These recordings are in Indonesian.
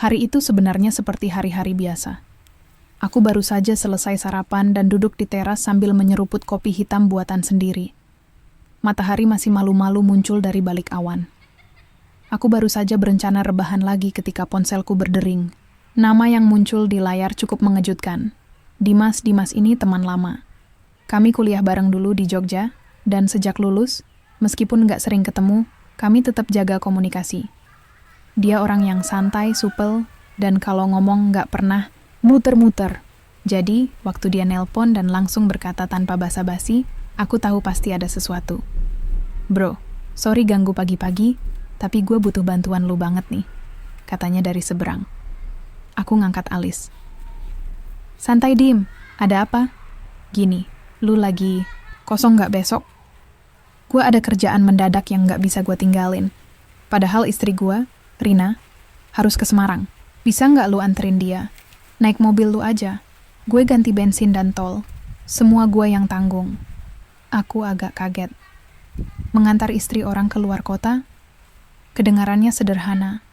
Hari itu sebenarnya seperti hari-hari biasa. Aku baru saja selesai sarapan dan duduk di teras sambil menyeruput kopi hitam buatan sendiri. Matahari masih malu-malu muncul dari balik awan. Aku baru saja berencana rebahan lagi ketika ponselku berdering. Nama yang muncul di layar cukup mengejutkan. Dimas ini teman lama. Kami kuliah bareng dulu di Jogja, dan sejak lulus, meskipun nggak sering ketemu, kami tetap jaga komunikasi. Dia orang yang santai, supel, dan kalau ngomong nggak pernah muter-muter. Jadi, waktu dia nelpon dan langsung berkata tanpa basa-basi, aku tahu pasti ada sesuatu. Bro, sorry ganggu pagi-pagi, tapi gue butuh bantuan lu banget nih, katanya dari seberang. Aku ngangkat alis. Santai Dim, ada apa? Gini, lu lagi kosong nggak besok? Gue ada kerjaan mendadak yang nggak bisa gue tinggalin. Padahal istri gue, Rina, harus ke Semarang. Bisa nggak lu anterin dia? Naik mobil lu aja. Gue ganti bensin dan tol. Semua gue yang tanggung. Aku agak kaget. Mengantar istri orang keluar kota? Kedengarannya sederhana.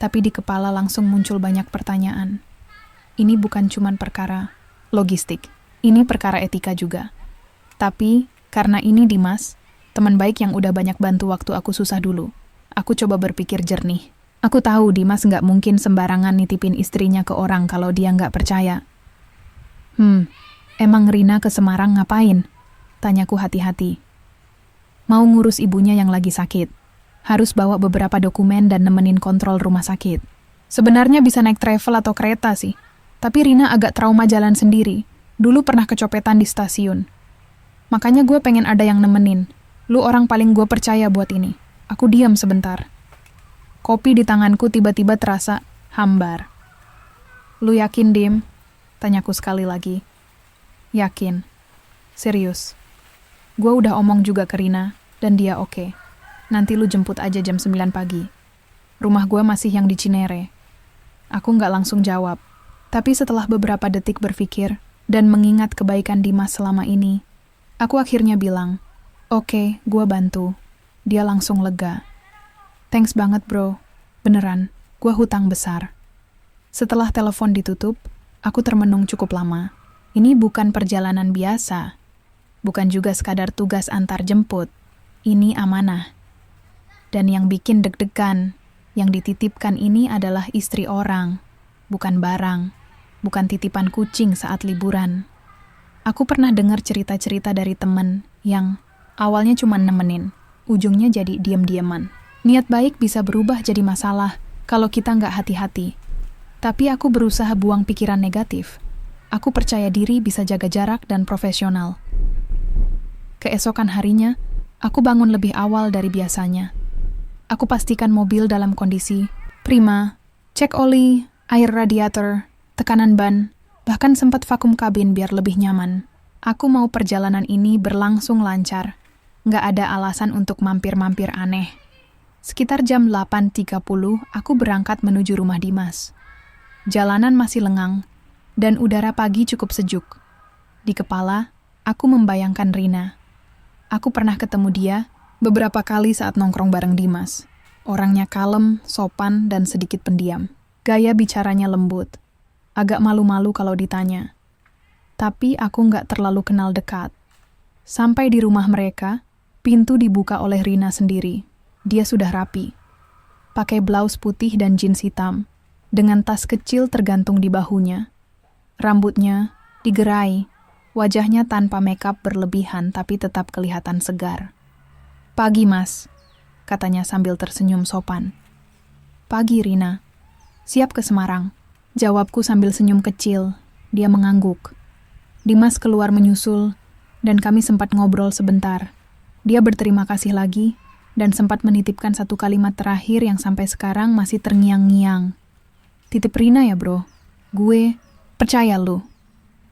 Tapi di kepala langsung muncul banyak pertanyaan. Ini bukan cuma perkara logistik. Ini perkara etika juga. Tapi, karena ini Dimas, teman baik yang udah banyak bantu waktu aku susah dulu. Aku coba berpikir jernih. Aku tahu Dimas nggak mungkin sembarangan nitipin istrinya ke orang kalau dia nggak percaya. Emang Rina ke Semarang ngapain? Tanyaku hati-hati. Mau ngurus ibunya yang lagi sakit. Harus bawa beberapa dokumen dan nemenin kontrol rumah sakit. Sebenarnya bisa naik travel atau kereta sih. Tapi Rina agak trauma jalan sendiri. Dulu pernah kecopetan di stasiun. Makanya gue pengen ada yang nemenin. Lu orang paling gue percaya buat ini. Aku diam sebentar. Kopi di tanganku tiba-tiba terasa hambar. Lu yakin, Dim? Tanyaku sekali lagi. Yakin. Serius. Gue udah omong juga ke Rina, dan dia oke. Nanti lu jemput aja jam 9 pagi. Rumah gue masih yang di Cinere. Aku nggak langsung jawab. Tapi setelah beberapa detik berpikir, dan mengingat kebaikan Dimas selama ini, aku akhirnya bilang, oke, gue bantu. Dia langsung lega. Thanks banget bro. Beneran, gue hutang besar. Setelah telepon ditutup, aku termenung cukup lama. Ini bukan perjalanan biasa. Bukan juga sekadar tugas antar jemput. Ini amanah. Dan yang bikin deg-degan, yang dititipkan ini adalah istri orang, bukan barang, bukan titipan kucing saat liburan. Aku pernah dengar cerita-cerita dari temen yang awalnya cuma nemenin, ujungnya jadi diam-diaman. Niat baik bisa berubah jadi masalah kalau kita nggak hati-hati. Tapi aku berusaha buang pikiran negatif. Aku percaya diri bisa jaga jarak dan profesional. Keesokan harinya, aku bangun lebih awal dari biasanya. Aku pastikan mobil dalam kondisi prima, cek oli, air radiator, tekanan ban, bahkan sempat vakum kabin biar lebih nyaman. Aku mau perjalanan ini berlangsung lancar. Nggak ada alasan untuk mampir-mampir aneh. Sekitar jam 8.30, aku berangkat menuju rumah Dimas. Jalanan masih lengang, dan udara pagi cukup sejuk. Di kepala, aku membayangkan Rina. Aku pernah ketemu dia beberapa kali saat nongkrong bareng Dimas. Orangnya kalem, sopan, dan sedikit pendiam. Gaya bicaranya lembut. Agak malu-malu kalau ditanya. Tapi aku nggak terlalu kenal dekat. Sampai di rumah mereka, pintu dibuka oleh Rina sendiri. Dia sudah rapi. Pakai blaus putih dan jeans hitam, dengan tas kecil tergantung di bahunya. Rambutnya digerai, wajahnya tanpa makeup berlebihan tapi tetap kelihatan segar. Pagi mas, katanya sambil tersenyum sopan. Pagi Rina. Siap ke Semarang. Jawabku sambil senyum kecil. Dia mengangguk. Dimas keluar menyusul, dan kami sempat ngobrol sebentar. Dia berterima kasih lagi, dan sempat menitipkan satu kalimat terakhir yang sampai sekarang masih terngiang-ngiang. Titip Rina ya bro. Gue percaya lu.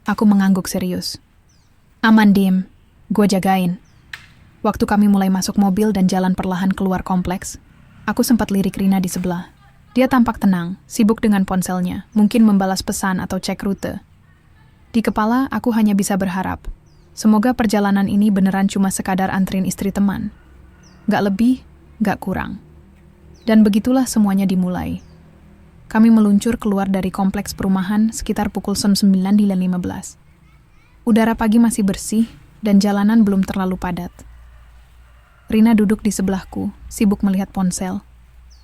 Aku mengangguk serius. Aman Dim, gue jagain. Waktu kami mulai masuk mobil dan jalan perlahan keluar kompleks, aku sempat lirik Rina di sebelah. Dia tampak tenang, sibuk dengan ponselnya, mungkin membalas pesan atau cek rute. Di kepala, aku hanya bisa berharap. Semoga perjalanan ini beneran cuma sekadar anterin istri teman. Gak lebih, gak kurang. Dan begitulah semuanya dimulai. Kami meluncur keluar dari kompleks perumahan sekitar pukul 9:15. Udara pagi masih bersih dan jalanan belum terlalu padat. Rina duduk di sebelahku, sibuk melihat ponsel.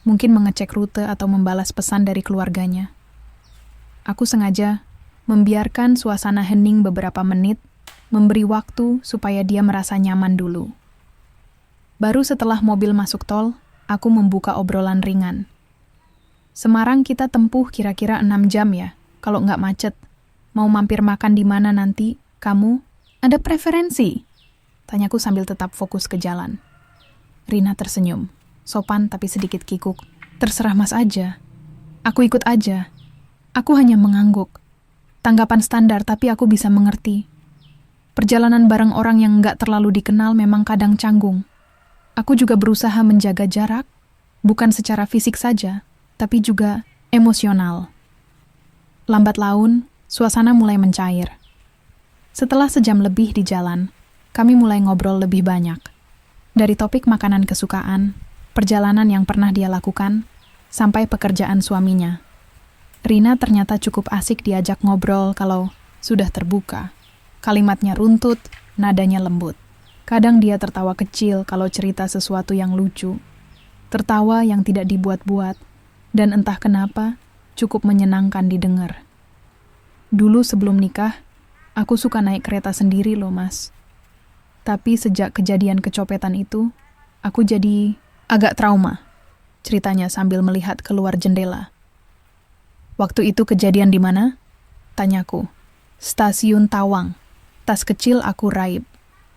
Mungkin mengecek rute atau membalas pesan dari keluarganya. Aku sengaja membiarkan suasana hening beberapa menit, memberi waktu supaya dia merasa nyaman dulu. Baru setelah mobil masuk tol, aku membuka obrolan ringan. Semarang kita tempuh kira-kira 6 jam ya, kalau nggak macet. Mau mampir makan di mana nanti? Kamu? Ada preferensi? Tanyaku sambil tetap fokus ke jalan. Rina tersenyum, sopan tapi sedikit kikuk. Terserah Mas aja. Aku ikut aja. Aku hanya mengangguk. Tanggapan standar tapi aku bisa mengerti. Perjalanan bareng orang yang nggak terlalu dikenal memang kadang canggung. Aku juga berusaha menjaga jarak, bukan secara fisik saja, tapi juga emosional. Lambat laun, suasana mulai mencair. Setelah sejam lebih di jalan, kami mulai ngobrol lebih banyak. Dari topik makanan kesukaan, perjalanan yang pernah dia lakukan, sampai pekerjaan suaminya. Rina ternyata cukup asik diajak ngobrol kalau sudah terbuka. Kalimatnya runtut, nadanya lembut. Kadang dia tertawa kecil kalau cerita sesuatu yang lucu. Tertawa yang tidak dibuat-buat, dan entah kenapa cukup menyenangkan didengar. Dulu sebelum nikah, aku suka naik kereta sendiri loh Mas. Tapi sejak kejadian kecopetan itu, aku jadi agak trauma, ceritanya sambil melihat keluar jendela. Waktu itu kejadian di mana? Tanyaku. Stasiun Tawang. Tas kecil aku raib.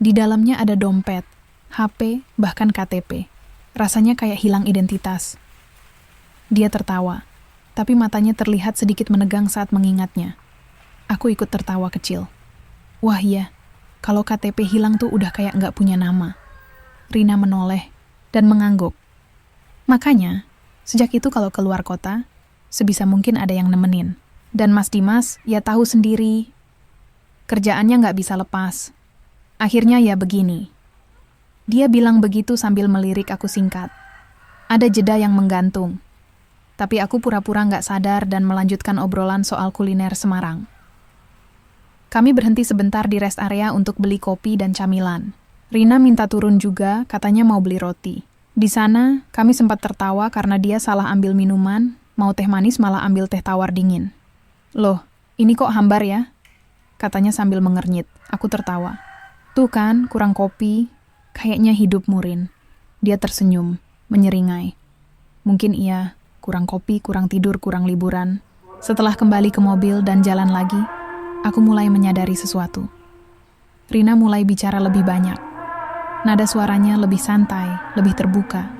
Di dalamnya ada dompet, HP, bahkan KTP. Rasanya kayak hilang identitas. Dia tertawa, tapi matanya terlihat sedikit menegang saat mengingatnya. Aku ikut tertawa kecil. Wah iya, kalau KTP hilang tuh udah kayak nggak punya nama. Rina menoleh dan mengangguk. Makanya, sejak itu kalau keluar kota, sebisa mungkin ada yang nemenin. Dan Mas Dimas, ya tahu sendiri, kerjaannya nggak bisa lepas. Akhirnya ya begini. Dia bilang begitu sambil melirik aku singkat. Ada jeda yang menggantung. Tapi aku pura-pura nggak sadar dan melanjutkan obrolan soal kuliner Semarang. Kami berhenti sebentar di rest area untuk beli kopi dan camilan. Rina minta turun juga, katanya mau beli roti. Di sana, kami sempat tertawa karena dia salah ambil minuman, mau teh manis malah ambil teh tawar dingin. Loh, ini kok hambar ya? Katanya sambil mengernyit. Aku tertawa. Tuh kan, kurang kopi. Kayaknya hidup Murin. Dia tersenyum, menyeringai. Mungkin iya, kurang kopi, kurang tidur, kurang liburan. Setelah kembali ke mobil dan jalan lagi, aku mulai menyadari sesuatu. Rina mulai bicara lebih banyak. Nada suaranya lebih santai, lebih terbuka.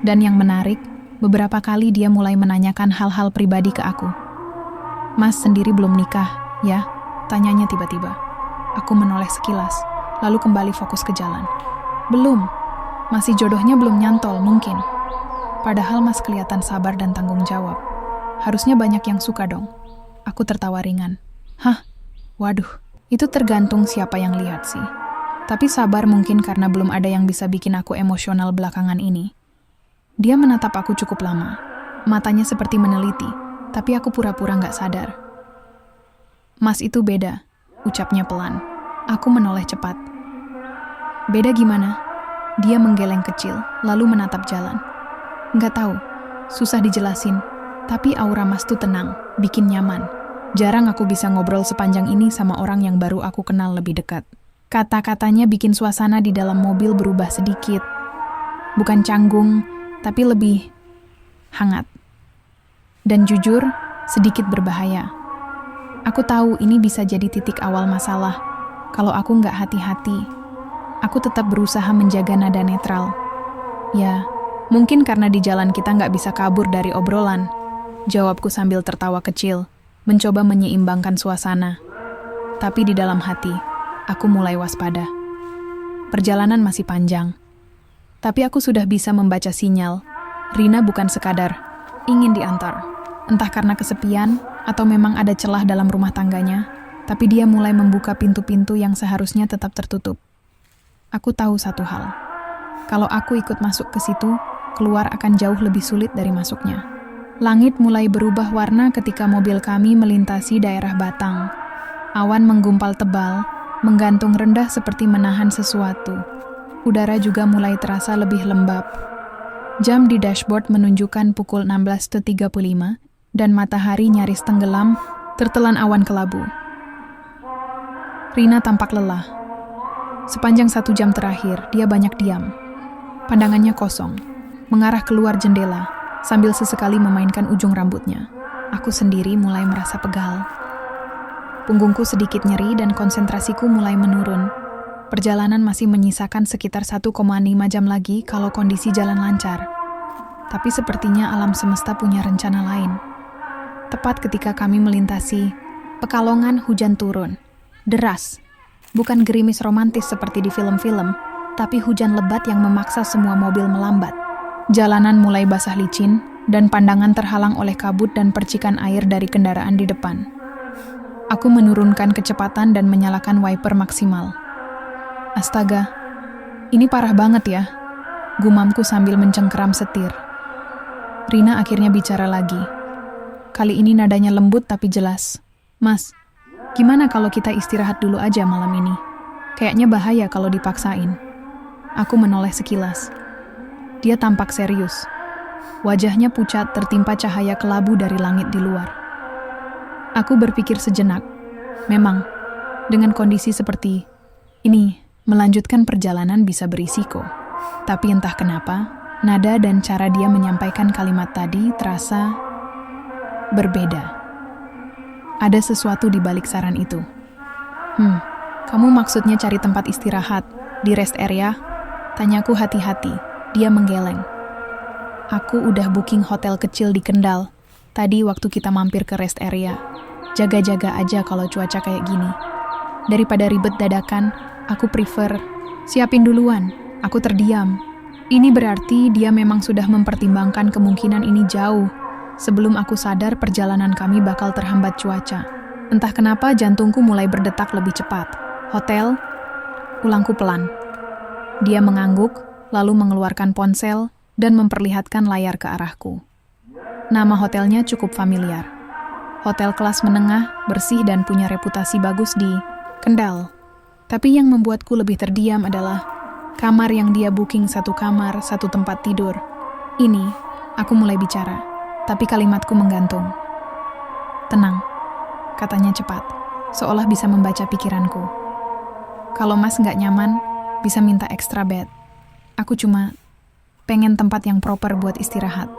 Dan yang menarik, beberapa kali dia mulai menanyakan hal-hal pribadi ke aku. Mas sendiri belum nikah, ya? Tanyanya tiba-tiba. Aku menoleh sekilas, lalu kembali fokus ke jalan. Belum, masih jodohnya belum nyantol mungkin. Padahal Mas kelihatan sabar dan tanggung jawab. Harusnya banyak yang suka dong. Aku tertawa ringan. Hah? Waduh, itu tergantung siapa yang lihat sih. Tapi sabar mungkin karena belum ada yang bisa bikin aku emosional belakangan ini. Dia menatap aku cukup lama. Matanya seperti meneliti, tapi aku pura-pura nggak sadar. Mas itu beda, ucapnya pelan. Aku menoleh cepat. Beda gimana? Dia menggeleng kecil, lalu menatap jalan. Nggak tahu, susah dijelasin. Tapi aura Mas tuh tenang, bikin nyaman. Jarang aku bisa ngobrol sepanjang ini sama orang yang baru aku kenal lebih dekat. Kata-katanya bikin suasana di dalam mobil berubah sedikit. Bukan canggung, tapi lebih hangat. Dan jujur, sedikit berbahaya. Aku tahu ini bisa jadi titik awal masalah. Kalau aku nggak hati-hati, aku tetap berusaha menjaga nada netral. Ya, mungkin karena di jalan kita nggak bisa kabur dari obrolan. Jawabku sambil tertawa kecil, mencoba menyeimbangkan suasana. Tapi di dalam hati, aku mulai waspada. Perjalanan masih panjang. Tapi aku sudah bisa membaca sinyal. Rina bukan sekadar ingin diantar. Entah karena kesepian atau memang ada celah dalam rumah tangganya, tapi dia mulai membuka pintu-pintu yang seharusnya tetap tertutup. Aku tahu satu hal. Kalau aku ikut masuk ke situ, keluar akan jauh lebih sulit dari masuknya. Langit mulai berubah warna ketika mobil kami melintasi daerah Batang. Awan menggumpal tebal, menggantung rendah seperti menahan sesuatu. Udara juga mulai terasa lebih lembab. Jam di dashboard menunjukkan pukul 16.35 dan matahari nyaris tenggelam, tertelan awan kelabu. Rina tampak lelah. Sepanjang 1 jam terakhir, dia banyak diam. Pandangannya kosong, mengarah keluar jendela, sambil sesekali memainkan ujung rambutnya. Aku sendiri mulai merasa pegal. Punggungku sedikit nyeri dan konsentrasiku mulai menurun. Perjalanan masih menyisakan sekitar 1,5 jam lagi kalau kondisi jalan lancar. Tapi sepertinya alam semesta punya rencana lain. Tepat ketika kami melintasi Pekalongan, hujan turun. Deras. Bukan gerimis romantis seperti di film-film, tapi hujan lebat yang memaksa semua mobil melambat. Jalanan mulai basah licin, dan pandangan terhalang oleh kabut dan percikan air dari kendaraan di depan. Aku menurunkan kecepatan dan menyalakan wiper maksimal. Astaga, ini parah banget ya, gumamku sambil mencengkeram setir. Rina akhirnya bicara lagi. Kali ini nadanya lembut tapi jelas. Mas, gimana kalau kita istirahat dulu aja malam ini? Kayaknya bahaya kalau dipaksain. Aku menoleh sekilas. Dia tampak serius. Wajahnya pucat tertimpa cahaya kelabu dari langit di luar. Aku berpikir sejenak. Memang, dengan kondisi seperti ini, melanjutkan perjalanan bisa berisiko. Tapi entah kenapa, nada dan cara dia menyampaikan kalimat tadi terasa berbeda. Ada sesuatu di balik saran itu. Kamu maksudnya cari tempat istirahat di rest area? Tanyaku hati-hati. Dia menggeleng. Aku udah booking hotel kecil di Kendal. Tadi waktu kita mampir ke rest area. Jaga-jaga aja kalau cuaca kayak gini. Daripada ribet dadakan, aku prefer siapin duluan. Aku terdiam. Ini berarti dia memang sudah mempertimbangkan kemungkinan ini jauh. Sebelum aku sadar perjalanan kami bakal terhambat cuaca. Entah kenapa jantungku mulai berdetak lebih cepat. Hotel? Ulangku pelan. Dia mengangguk, lalu mengeluarkan ponsel dan memperlihatkan layar ke arahku. Nama hotelnya cukup familiar. Hotel kelas menengah, bersih dan punya reputasi bagus di Kendal. Tapi yang membuatku lebih terdiam adalah kamar yang dia booking 1 kamar, 1 tempat tidur. Ini, aku mulai bicara, tapi kalimatku menggantung. Tenang, katanya cepat, seolah bisa membaca pikiranku. Kalau Mas nggak nyaman, bisa minta extra bed. Aku cuma pengen tempat yang proper buat istirahat.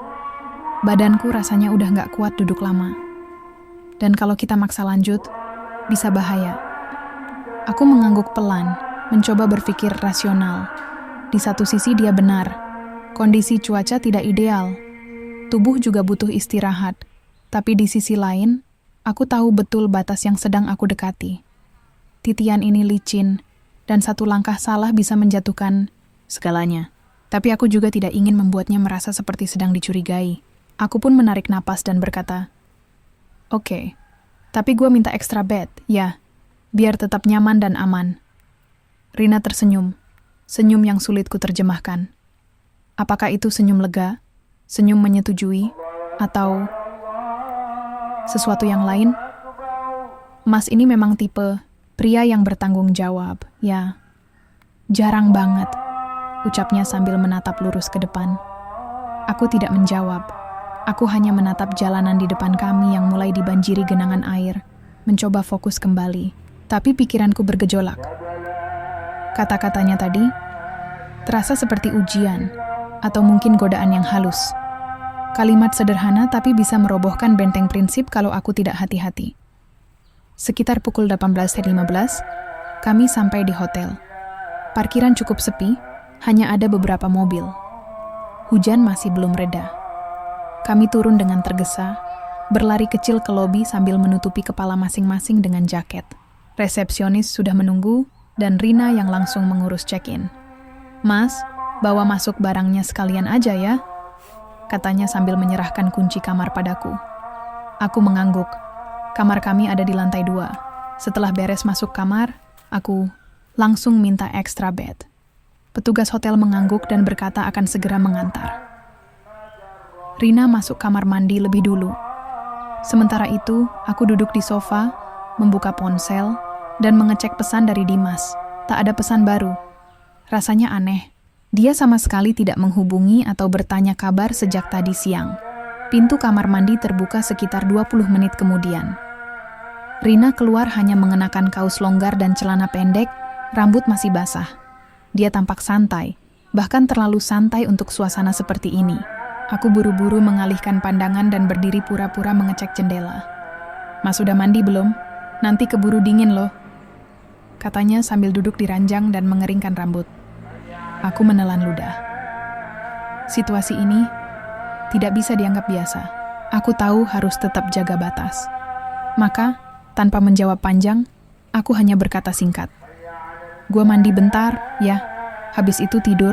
Badanku rasanya udah nggak kuat duduk lama. Dan kalau kita maksa lanjut, bisa bahaya. Aku mengangguk pelan, mencoba berpikir rasional. Di satu sisi dia benar, kondisi cuaca tidak ideal. Tubuh juga butuh istirahat. Tapi di sisi lain, aku tahu betul batas yang sedang aku dekati. Titian ini licin, dan 1 langkah salah bisa menjatuhkan segalanya. Tapi aku juga tidak ingin membuatnya merasa seperti sedang dicurigai. Aku pun menarik napas dan berkata, Oke, tapi gue minta extra bed, ya, biar tetap nyaman dan aman. Rina tersenyum, senyum yang sulit ku terjemahkan. Apakah itu senyum lega, senyum menyetujui, atau sesuatu yang lain? Mas ini memang tipe pria yang bertanggung jawab, ya. Jarang banget, ucapnya sambil menatap lurus ke depan. Aku tidak menjawab. Aku hanya menatap jalanan di depan kami yang mulai dibanjiri genangan air, mencoba fokus kembali. Tapi pikiranku bergejolak. Kata-katanya tadi terasa seperti ujian, atau mungkin godaan yang halus. Kalimat sederhana tapi bisa merobohkan benteng prinsip kalau aku tidak hati-hati. Sekitar pukul 18.15, kami sampai di hotel. Parkiran cukup sepi, hanya ada beberapa mobil. Hujan masih belum reda. Kami turun dengan tergesa, berlari kecil ke lobi sambil menutupi kepala masing-masing dengan jaket. Resepsionis sudah menunggu, dan Rina yang langsung mengurus check-in. Mas, bawa masuk barangnya sekalian aja ya, katanya sambil menyerahkan kunci kamar padaku. Aku mengangguk. Kamar kami ada di lantai 2. Setelah beres masuk kamar, aku langsung minta extra bed. Petugas hotel mengangguk dan berkata akan segera mengantar. Rina masuk kamar mandi lebih dulu. Sementara itu, aku duduk di sofa, membuka ponsel, dan mengecek pesan dari Dimas. Tak ada pesan baru. Rasanya aneh. Dia sama sekali tidak menghubungi atau bertanya kabar sejak tadi siang. Pintu kamar mandi terbuka sekitar 20 menit kemudian. Rina keluar hanya mengenakan kaos longgar dan celana pendek, rambut masih basah. Dia tampak santai, bahkan terlalu santai untuk suasana seperti ini. Aku buru-buru mengalihkan pandangan dan berdiri pura-pura mengecek jendela. "Mas sudah mandi belum? Nanti keburu dingin loh," katanya sambil duduk di ranjang dan mengeringkan rambut. Aku menelan ludah. Situasi ini tidak bisa dianggap biasa. Aku tahu harus tetap jaga batas. Maka, tanpa menjawab panjang, aku hanya berkata singkat. "Gua mandi bentar, ya. Habis itu tidur,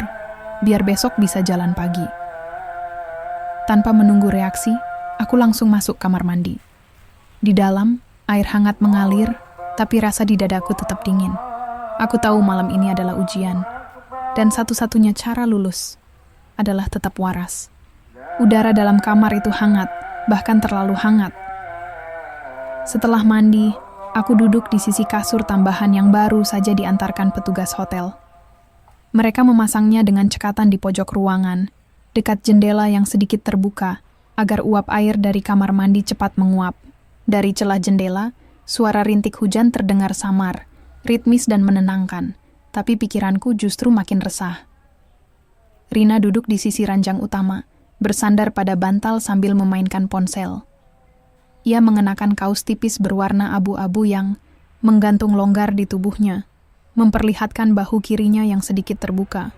biar besok bisa jalan pagi." Tanpa menunggu reaksi, aku langsung masuk kamar mandi. Di dalam, air hangat mengalir, tapi rasa di dadaku tetap dingin. Aku tahu malam ini adalah ujian. Dan satu-satunya cara lulus adalah tetap waras. Udara dalam kamar itu hangat, bahkan terlalu hangat. Setelah mandi, aku duduk di sisi kasur tambahan yang baru saja diantarkan petugas hotel. Mereka memasangnya dengan cekatan di pojok ruangan, dekat jendela yang sedikit terbuka, agar uap air dari kamar mandi cepat menguap. Dari celah jendela, suara rintik hujan terdengar samar, ritmis dan menenangkan. Tapi pikiranku justru makin resah. Rina duduk di sisi ranjang utama, bersandar pada bantal sambil memainkan ponsel. Ia mengenakan kaos tipis berwarna abu-abu yang menggantung longgar di tubuhnya, memperlihatkan bahu kirinya yang sedikit terbuka.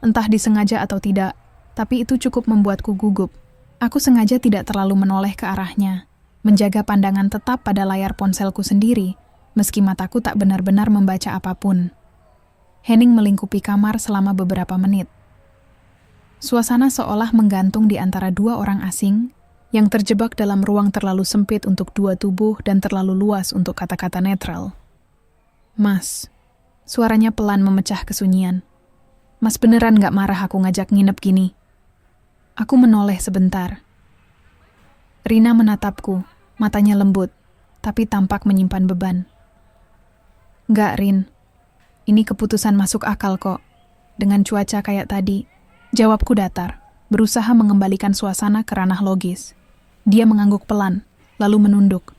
Entah disengaja atau tidak, tapi itu cukup membuatku gugup. Aku sengaja tidak terlalu menoleh ke arahnya, menjaga pandangan tetap pada layar ponselku sendiri, meski mataku tak benar-benar membaca apapun. Henning melingkupi kamar selama beberapa menit. Suasana seolah menggantung di antara dua orang asing yang terjebak dalam ruang terlalu sempit untuk dua tubuh dan terlalu luas untuk kata-kata netral. "Mas," suaranya pelan memecah kesunyian. "Mas beneran gak marah aku ngajak nginep gini?" Aku menoleh sebentar. Rina menatapku, matanya lembut, tapi tampak menyimpan beban. "Nggak, Rin. Ini keputusan masuk akal kok. Dengan cuaca kayak tadi." Jawabku datar, berusaha mengembalikan suasana ke ranah logis. Dia mengangguk pelan, lalu menunduk.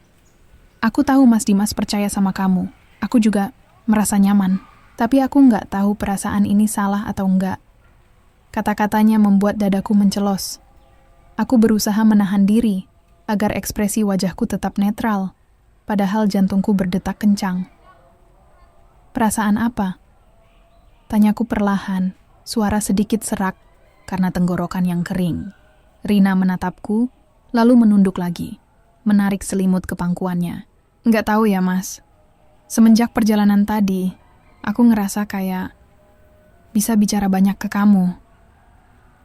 "Aku tahu Mas Dimas percaya sama kamu. Aku juga merasa nyaman. Tapi aku nggak tahu perasaan ini salah atau enggak." Kata-katanya membuat dadaku mencelos. Aku berusaha menahan diri agar ekspresi wajahku tetap netral, padahal jantungku berdetak kencang. "Perasaan apa?" Tanyaku perlahan, suara sedikit serak karena tenggorokan yang kering. Rina menatapku, lalu menunduk lagi, menarik selimut ke pangkuannya. "Nggak tahu ya, Mas. Semenjak perjalanan tadi, aku ngerasa kayak bisa bicara banyak ke kamu.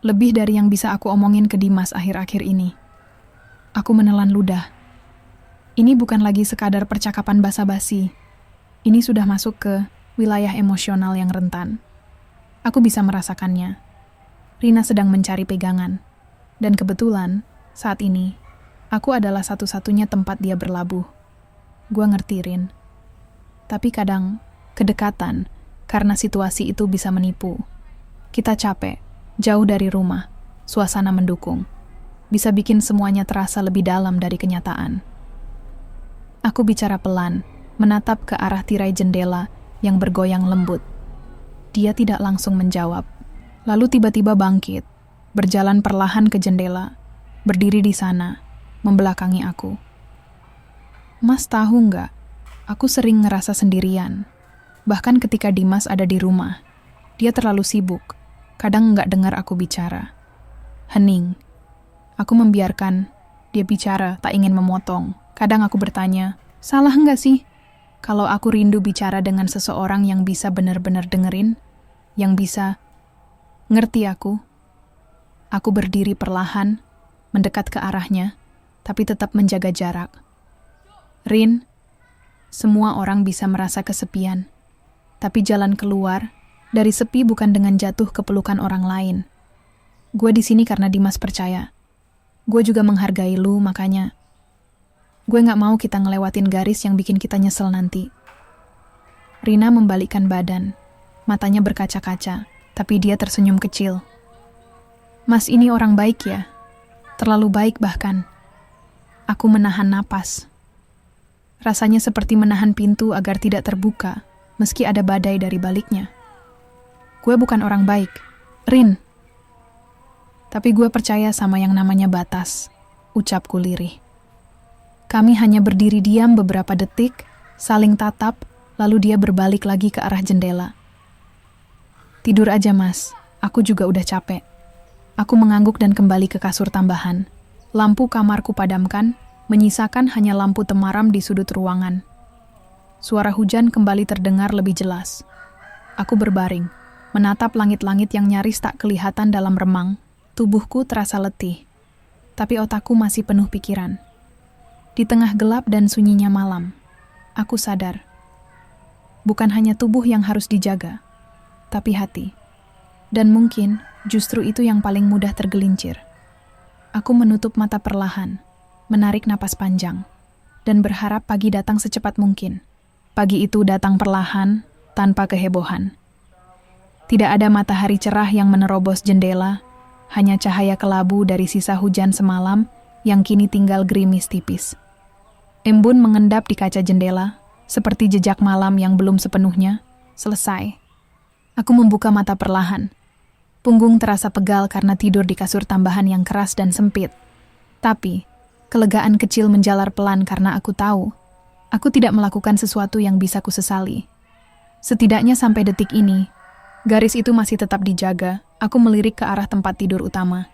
Lebih dari yang bisa aku omongin ke Dimas akhir-akhir ini." Aku menelan ludah. Ini bukan lagi sekadar percakapan basa-basi. Ini sudah masuk ke wilayah emosional yang rentan. Aku bisa merasakannya. Rina sedang mencari pegangan. Dan kebetulan, saat ini, aku adalah satu-satunya tempat dia berlabuh. Gua ngerti, Rin. Tapi kadang, kedekatan, karena situasi itu bisa menipu. Kita capek, jauh dari rumah, suasana mendukung. Bisa bikin semuanya terasa lebih dalam dari kenyataan. Aku bicara pelan, menatap ke arah tirai jendela yang bergoyang lembut. Dia tidak langsung menjawab, lalu tiba-tiba bangkit, berjalan perlahan ke jendela, berdiri di sana, membelakangi aku. "Mas tahu nggak, aku sering ngerasa sendirian. Bahkan ketika Dimas ada di rumah, dia terlalu sibuk, kadang nggak dengar aku bicara." Hening. Aku membiarkan dia bicara, tak ingin memotong. Kadang aku bertanya, salah nggak sih kalau aku rindu bicara dengan seseorang yang bisa benar-benar dengerin, yang bisa ngerti aku? Aku berdiri perlahan, mendekat ke arahnya, tapi tetap menjaga jarak. "Rin, semua orang bisa merasa kesepian, tapi jalan keluar dari sepi bukan dengan jatuh ke pelukan orang lain. Gue di sini karena Dimas percaya. Gue juga menghargai lu, makanya gue gak mau kita ngelewatin garis yang bikin kita nyesel nanti. Rina membalikkan badan. Matanya berkaca-kaca, tapi dia tersenyum kecil. Mas ini orang baik ya? Terlalu baik bahkan. Aku menahan napas. Rasanya seperti menahan pintu agar tidak terbuka, meski ada badai dari baliknya. Gue bukan orang baik, Rin. Tapi gue percaya sama yang namanya batas, ucapku lirih. Kami hanya berdiri diam beberapa detik, saling tatap, lalu dia berbalik lagi ke arah jendela. Tidur aja mas, aku juga udah capek. Aku mengangguk dan kembali ke kasur tambahan. Lampu kamarku padamkan, menyisakan hanya lampu temaram di sudut ruangan. Suara hujan kembali terdengar lebih jelas. Aku berbaring, menatap langit-langit yang nyaris tak kelihatan dalam remang. Tubuhku terasa letih, tapi otakku masih penuh pikiran. Di tengah gelap dan sunyinya malam, aku sadar. Bukan hanya tubuh yang harus dijaga, tapi hati. Dan mungkin justru itu yang paling mudah tergelincir. Aku menutup mata perlahan, menarik napas panjang, dan berharap pagi datang secepat mungkin. Pagi itu datang perlahan, tanpa kehebohan. Tidak ada matahari cerah yang menerobos jendela, hanya cahaya kelabu dari sisa hujan semalam yang kini tinggal gerimis tipis. Embun mengendap di kaca jendela, seperti jejak malam yang belum sepenuhnya selesai. Aku membuka mata perlahan. Punggung terasa pegal karena tidur di kasur tambahan yang keras dan sempit. Tapi, kelegaan kecil menjalar pelan karena aku tahu, aku tidak melakukan sesuatu yang bisa kusesali. Setidaknya sampai detik ini, garis itu masih tetap dijaga. Aku melirik ke arah tempat tidur utama.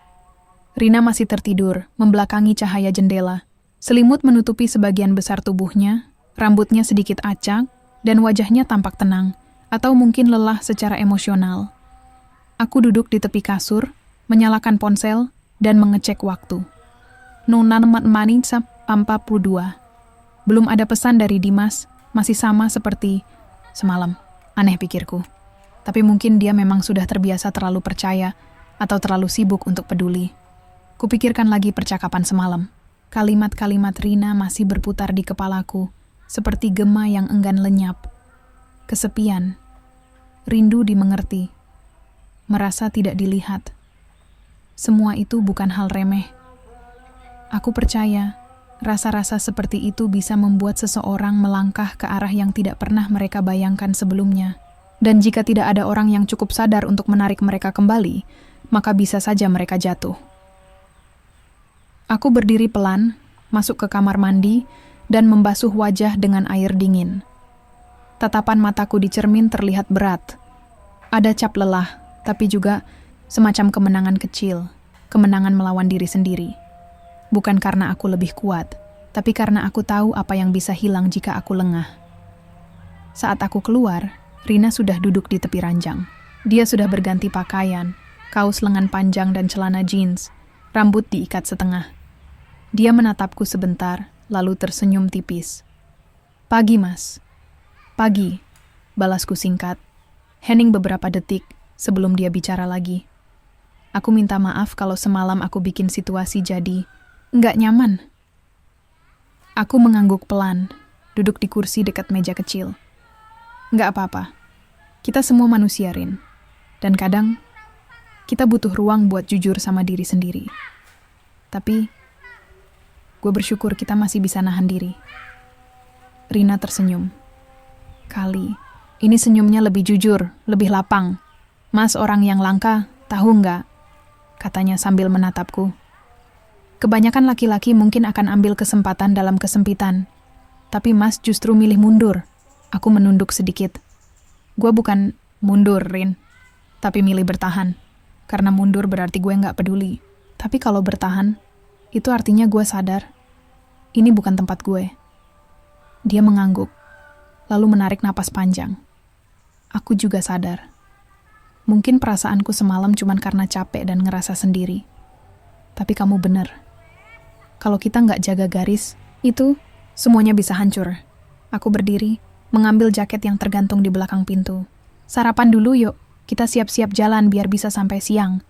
Rina masih tertidur, membelakangi cahaya jendela. Selimut menutupi sebagian besar tubuhnya, rambutnya sedikit acak, dan wajahnya tampak tenang, atau mungkin lelah secara emosional. Aku duduk di tepi kasur, menyalakan ponsel, dan mengecek waktu. 06:42. Belum ada pesan dari Dimas, masih sama seperti semalam. Aneh pikirku. Tapi mungkin dia memang sudah terbiasa terlalu percaya atau terlalu sibuk untuk peduli. Kupikirkan lagi percakapan semalam. Kalimat-kalimat Rina masih berputar di kepalaku, seperti gema yang enggan lenyap. Kesepian, rindu dimengerti, merasa tidak dilihat. Semua itu bukan hal remeh. Aku percaya, rasa-rasa seperti itu bisa membuat seseorang melangkah ke arah yang tidak pernah mereka bayangkan sebelumnya. Dan jika tidak ada orang yang cukup sadar untuk menarik mereka kembali, maka bisa saja mereka jatuh. Aku berdiri pelan, masuk ke kamar mandi, dan membasuh wajah dengan air dingin. Tatapan mataku di cermin terlihat berat. Ada cap lelah, tapi juga semacam kemenangan kecil, kemenangan melawan diri sendiri. Bukan karena aku lebih kuat, tapi karena aku tahu apa yang bisa hilang jika aku lengah. Saat aku keluar, Rina sudah duduk di tepi ranjang. Dia sudah berganti pakaian, kaos lengan panjang dan celana jeans, rambut diikat setengah. Dia menatapku sebentar, lalu tersenyum tipis. Pagi, Mas. Pagi, balasku singkat. Hening beberapa detik sebelum dia bicara lagi. Aku minta maaf kalau semalam aku bikin situasi jadi nggak nyaman. Aku mengangguk pelan, duduk di kursi dekat meja kecil. Nggak apa-apa. Kita semua manusia, Rin. Dan kadang, kita butuh ruang buat jujur sama diri sendiri. Tapi, gue bersyukur kita masih bisa nahan diri. Rina tersenyum. Kali, ini senyumnya lebih jujur, lebih lapang. Mas orang yang langka, tahu nggak? Katanya sambil menatapku. Kebanyakan laki-laki mungkin akan ambil kesempatan dalam kesempitan. Tapi Mas justru milih mundur. Aku menunduk sedikit. Gue bukan mundur, Rin. Tapi milih bertahan. Karena mundur berarti gue nggak peduli. Tapi kalau bertahan, itu artinya gue sadar. Ini bukan tempat gue. Dia mengangguk. Lalu menarik napas panjang. Aku juga sadar. Mungkin perasaanku semalam cuma karena capek dan ngerasa sendiri. Tapi kamu benar. Kalau kita nggak jaga garis, itu semuanya bisa hancur. Aku berdiri, mengambil jaket yang tergantung di belakang pintu. Sarapan dulu yuk, kita siap-siap jalan biar bisa sampai siang.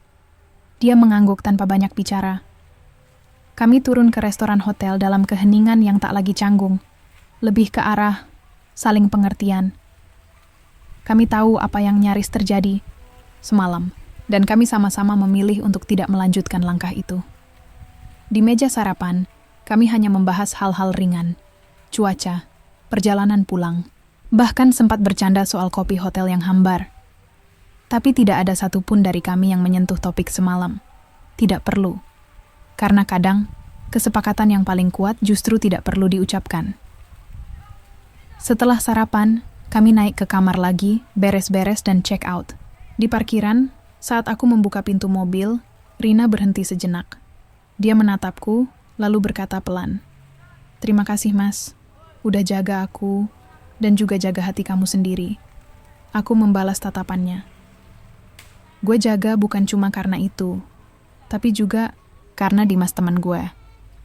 Dia mengangguk tanpa banyak bicara. Kami turun ke restoran hotel dalam keheningan yang tak lagi canggung, lebih ke arah saling pengertian. Kami tahu apa yang nyaris terjadi semalam, dan kami sama-sama memilih untuk tidak melanjutkan langkah itu. Di meja sarapan, kami hanya membahas hal-hal ringan, cuaca, perjalanan pulang, bahkan sempat bercanda soal kopi hotel yang hambar. Tapi tidak ada satupun dari kami yang menyentuh topik semalam. Tidak perlu. Karena kadang, kesepakatan yang paling kuat justru tidak perlu diucapkan. Setelah sarapan, kami naik ke kamar lagi, beres-beres dan check out. Di parkiran, saat aku membuka pintu mobil, Rina berhenti sejenak. Dia menatapku, lalu berkata pelan, "Terima kasih, Mas. Udah jaga aku, dan juga jaga hati kamu sendiri." Aku membalas tatapannya. Gue jaga bukan cuma karena itu, tapi juga karena Dimas teman gue.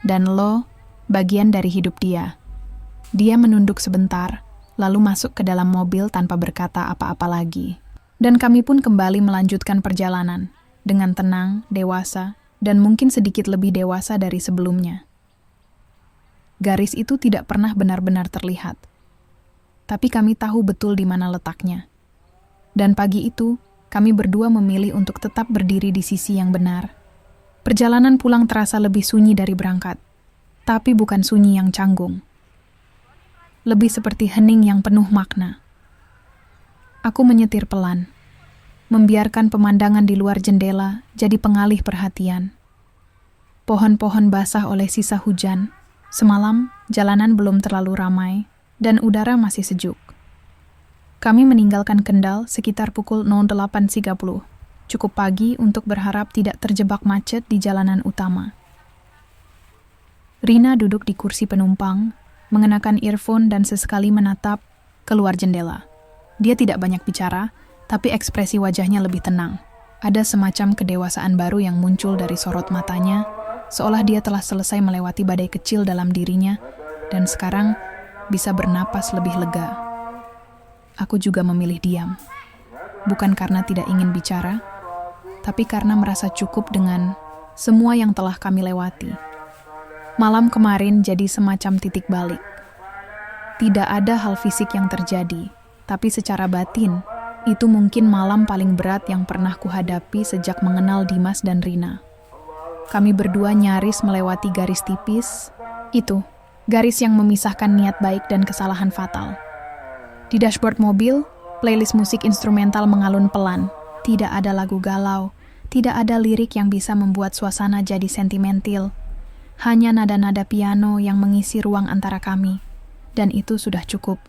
Dan lo, bagian dari hidup dia. Dia menunduk sebentar, lalu masuk ke dalam mobil tanpa berkata apa-apa lagi. Dan kami pun kembali melanjutkan perjalanan, dengan tenang, dewasa, dan mungkin sedikit lebih dewasa dari sebelumnya. Garis itu tidak pernah benar-benar terlihat. Tapi kami tahu betul di mana letaknya. Dan pagi itu, kami berdua memilih untuk tetap berdiri di sisi yang benar. Perjalanan pulang terasa lebih sunyi dari berangkat, tapi bukan sunyi yang canggung. Lebih seperti hening yang penuh makna. Aku menyetir pelan, membiarkan pemandangan di luar jendela jadi pengalih perhatian. Pohon-pohon basah oleh sisa hujan. Semalam, jalanan belum terlalu ramai, dan udara masih sejuk. Kami meninggalkan Kendal sekitar pukul 08.30, cukup pagi untuk berharap tidak terjebak macet di jalanan utama. Rina duduk di kursi penumpang, mengenakan earphone dan sesekali menatap keluar jendela. Dia tidak banyak bicara, tapi ekspresi wajahnya lebih tenang. Ada semacam kedewasaan baru yang muncul dari sorot matanya, seolah dia telah selesai melewati badai kecil dalam dirinya, dan sekarang bisa bernapas lebih lega. Aku juga memilih diam. Bukan karena tidak ingin bicara, tapi karena merasa cukup dengan semua yang telah kami lewati. Malam kemarin jadi semacam titik balik. Tidak ada hal fisik yang terjadi, tapi secara batin, itu mungkin malam paling berat yang pernah kuhadapi sejak mengenal Dimas dan Rina. Kami berdua nyaris melewati garis tipis, itu, garis yang memisahkan niat baik dan kesalahan fatal. Di dashboard mobil, playlist musik instrumental mengalun pelan. Tidak ada lagu galau, tidak ada lirik yang bisa membuat suasana jadi sentimental. Hanya nada-nada piano yang mengisi ruang antara kami. Dan itu sudah cukup.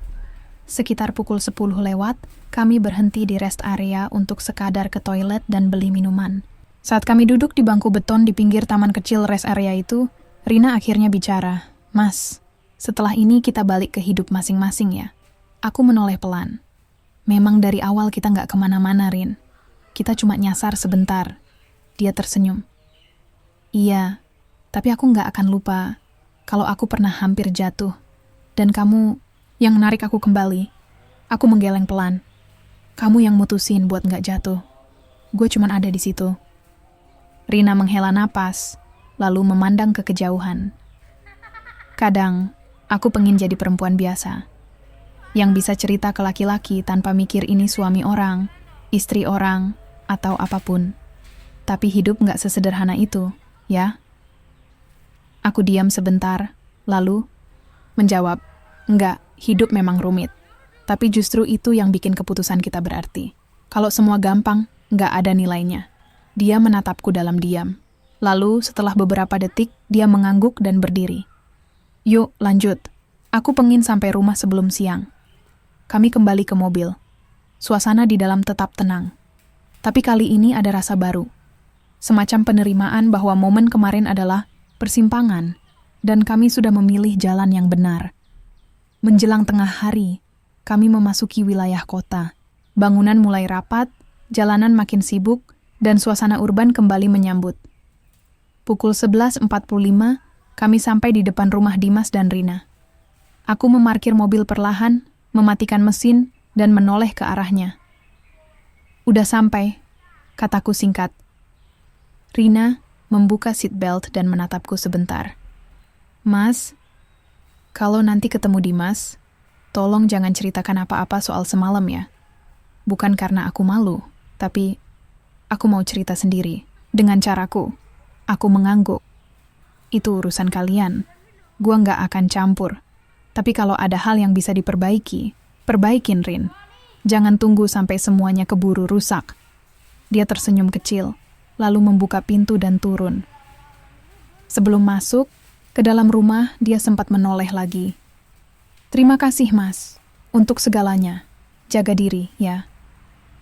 Sekitar pukul 10 lewat, kami berhenti di rest area untuk sekadar ke toilet dan beli minuman. Saat kami duduk di bangku beton di pinggir taman kecil rest area itu, Rina akhirnya bicara, "Mas, setelah ini kita balik ke hidup masing-masing ya." Aku menoleh pelan. Memang dari awal kita nggak kemana-mana, Rin. Kita cuma nyasar sebentar. Dia tersenyum. Iya, tapi aku nggak akan lupa kalau aku pernah hampir jatuh. Dan kamu yang menarik aku kembali. Aku menggeleng pelan. Kamu yang mutusin buat nggak jatuh. Gue cuma ada di situ. Rina menghela napas, lalu memandang ke kejauhan. Kadang, aku pengen jadi perempuan biasa. Yang bisa cerita ke laki-laki tanpa mikir ini suami orang, istri orang, atau apapun. Tapi hidup nggak sesederhana itu, ya? Aku diam sebentar, lalu menjawab, "Enggak, hidup memang rumit. Tapi justru itu yang bikin keputusan kita berarti. Kalau semua gampang, nggak ada nilainya." Dia menatapku dalam diam. Lalu setelah beberapa detik, dia mengangguk dan berdiri. "Yuk, lanjut. Aku pengen sampai rumah sebelum siang." Kami kembali ke mobil. Suasana di dalam tetap tenang. Tapi kali ini ada rasa baru. Semacam penerimaan bahwa momen kemarin adalah persimpangan, dan kami sudah memilih jalan yang benar. Menjelang tengah hari, kami memasuki wilayah kota. Bangunan mulai rapat, jalanan makin sibuk, dan suasana urban kembali menyambut. Pukul 11.45, kami sampai di depan rumah Dimas dan Rina. Aku memarkir mobil perlahan, mematikan mesin, dan menoleh ke arahnya. "Udah sampai," kataku singkat. Rina membuka seatbelt dan menatapku sebentar. Mas, kalau nanti ketemu Dimas, tolong jangan ceritakan apa-apa soal semalam ya. Bukan karena aku malu, tapi aku mau cerita sendiri. Dengan caraku, aku mengangguk. Itu urusan kalian. Gua nggak akan campur. Tapi kalau ada hal yang bisa diperbaiki, perbaikin, Rin. Jangan tunggu sampai semuanya keburu rusak. Dia tersenyum kecil, lalu membuka pintu dan turun. Sebelum masuk ke dalam rumah, dia sempat menoleh lagi. Terima kasih, Mas, untuk segalanya. Jaga diri, ya.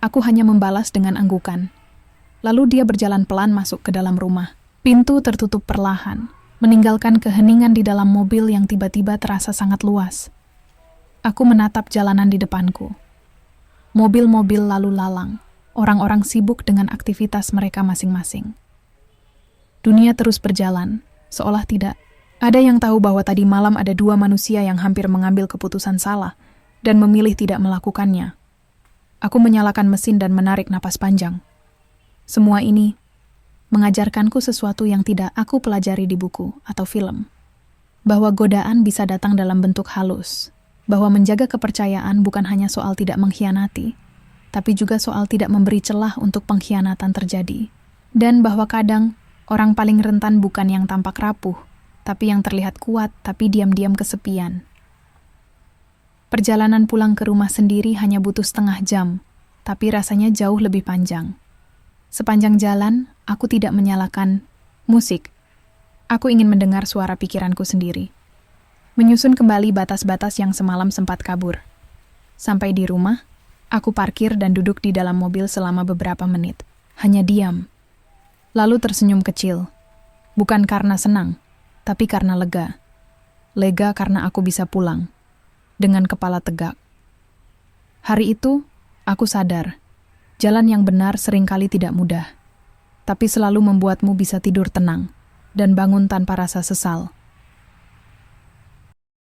Aku hanya membalas dengan anggukan. Lalu dia berjalan pelan masuk ke dalam rumah. Pintu tertutup perlahan, meninggalkan keheningan di dalam mobil yang tiba-tiba terasa sangat luas. Aku menatap jalanan di depanku. Mobil-mobil lalu lalang, orang-orang sibuk dengan aktivitas mereka masing-masing. Dunia terus berjalan, seolah tidak. Ada yang tahu bahwa tadi malam ada 2 manusia yang hampir mengambil keputusan salah dan memilih tidak melakukannya. Aku menyalakan mesin dan menarik napas panjang. Semua ini mengajarkanku sesuatu yang tidak aku pelajari di buku atau film. Bahwa godaan bisa datang dalam bentuk halus. Bahwa menjaga kepercayaan bukan hanya soal tidak mengkhianati, tapi juga soal tidak memberi celah untuk pengkhianatan terjadi. Dan bahwa kadang orang paling rentan bukan yang tampak rapuh, tapi yang terlihat kuat tapi diam-diam kesepian. Perjalanan pulang ke rumah sendiri hanya butuh setengah jam, tapi rasanya jauh lebih panjang. Sepanjang jalan, aku tidak menyalakan musik. Aku ingin mendengar suara pikiranku sendiri. Menyusun kembali batas-batas yang semalam sempat kabur. Sampai di rumah, aku parkir dan duduk di dalam mobil selama beberapa menit. Hanya diam. Lalu tersenyum kecil. Bukan karena senang, tapi karena lega. Lega karena aku bisa pulang. Dengan kepala tegak. Hari itu, aku sadar. Jalan yang benar seringkali tidak mudah. Tapi selalu membuatmu bisa tidur tenang dan bangun tanpa rasa sesal.